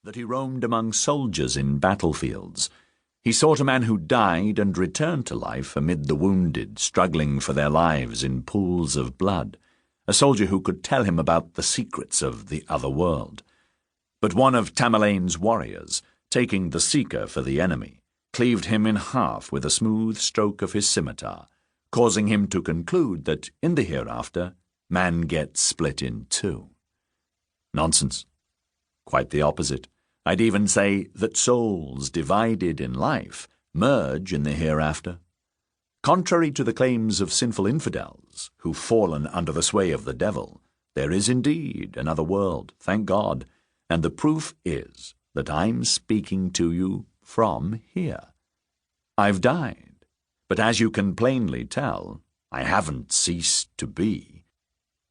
that he roamed among soldiers in battlefields. He sought a man who died and returned to life amid the wounded, struggling for their lives in pools of blood, a soldier who could tell him about the secrets of the other world. But one of Tamerlane's warriors, taking the seeker for the enemy, cleaved him in half with a smooth stroke of his scimitar, causing him to conclude that in the hereafter man gets split in two. Nonsense. Quite the opposite. I'd even say that souls divided in life merge in the hereafter. Contrary to the claims of sinful infidels who've fallen under the sway of the devil, there is indeed another world, thank God, and the proof is that I'm speaking to you from here. I've died, but as you can plainly tell, I haven't ceased to be.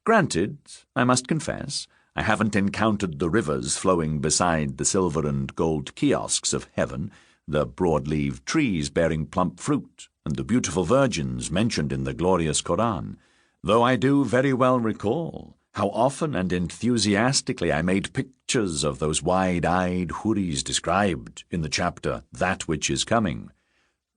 Granted, I must confess, I haven't encountered the rivers flowing beside the silver and gold kiosks of heaven, the broad-leaved trees bearing plump fruit, and the beautiful virgins mentioned in the glorious Koran, though I do very well recall how often and enthusiastically I made pictures of those wide-eyed houris described in the chapter That Which Is Coming.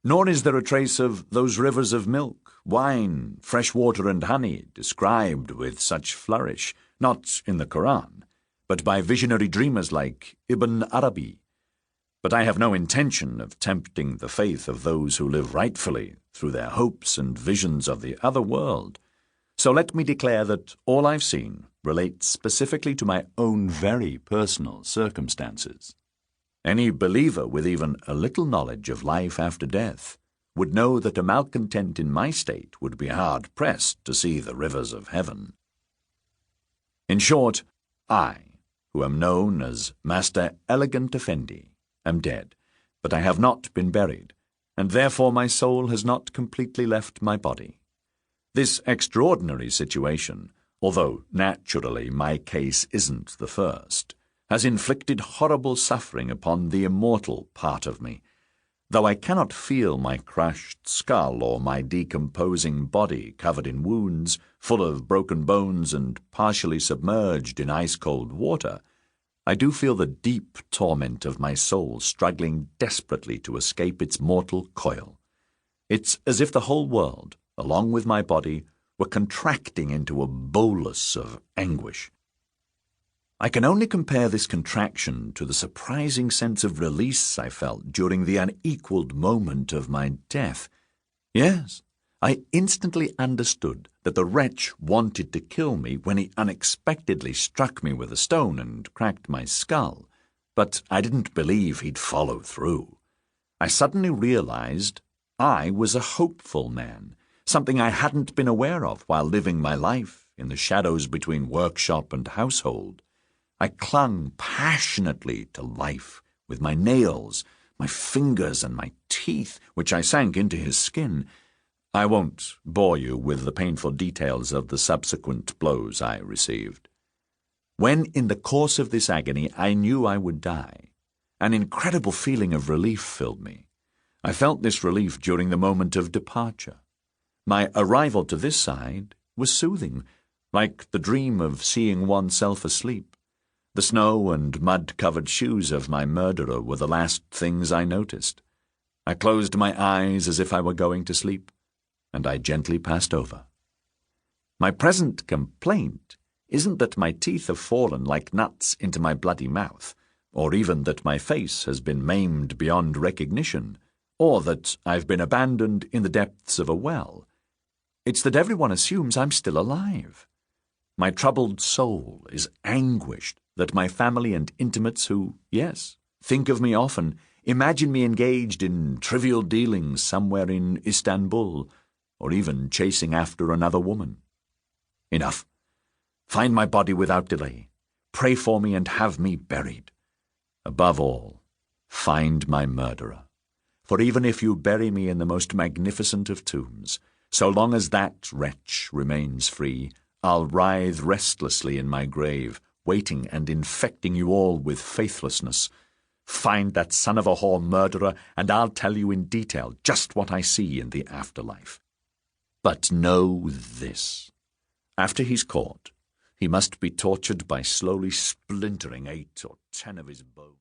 Nor is there a trace of those rivers of milk, wine, fresh water and honey described with such flourish, not in the Koran, but by visionary dreamers like Ibn Arabi. But I have no intention of tempting the faith of those who live rightfully through their hopes and visions of the other world. So let me declare that all I've seen relates specifically to my own very personal circumstances. Any believer with even a little knowledge of life after death would know that a malcontent in my state would be hard-pressed to see the rivers of heaven. In short, I, who am known as Master Elegant Effendi, am dead, but I have not been buried, and therefore my soul has not completely left my body. This extraordinary situation, although naturally my case isn't the first, has inflicted horrible suffering upon the immortal part of me, though I cannot feel my crushed skull or my decomposing body covered in wounds, full of broken bones and partially submerged in ice-cold water. I do feel the deep torment of my soul struggling desperately to escape its mortal coil. It's as if the whole world, along with my body, were contracting into a bolus of anguish. I can only compare this contraction to the surprising sense of release I felt during the unequaled moment of my death. Yes, I instantly understood that the wretch wanted to kill me when he unexpectedly struck me with a stone and cracked my skull, but I didn't believe he'd follow through. I suddenly realized I was a hopeful man, something I hadn't been aware of while living my life in the shadows between workshop and household. I clung passionately to life with my nails, my fingers and my teeth, which I sank into his skin. I won't bore you with the painful details of the subsequent blows I received. When in the course of this agony I knew I would die, an incredible feeling of relief filled me. I felt this relief during the moment of departure. My arrival to this side was soothing, like the dream of seeing oneself asleep. The snow and mud-covered shoes of my murderer were the last things I noticed. I closed my eyes as if I were going to sleep, and I gently passed over. My present complaint isn't that my teeth have fallen like nuts into my bloody mouth, or even that my face has been maimed beyond recognition, or that I've been abandoned in the depths of a well. It's that everyone assumes I'm still alive. My troubled soul is anguished that my family and intimates who, yes, think of me often, imagine me engaged in trivial dealings somewhere in Istanbul, or even chasing after another woman. Enough. Find my body without delay. Pray for me and have me buried. Above all, find my murderer. For even if you bury me in the most magnificent of tombs, so long as that wretch remains free, I'll writhe restlessly in my grave, waiting and infecting you all with faithlessness. Find that son of a whore murderer, and I'll tell you in detail just what I see in the afterlife. But know this. After he's caught, he must be tortured by slowly splintering 8 or 10 of his bones.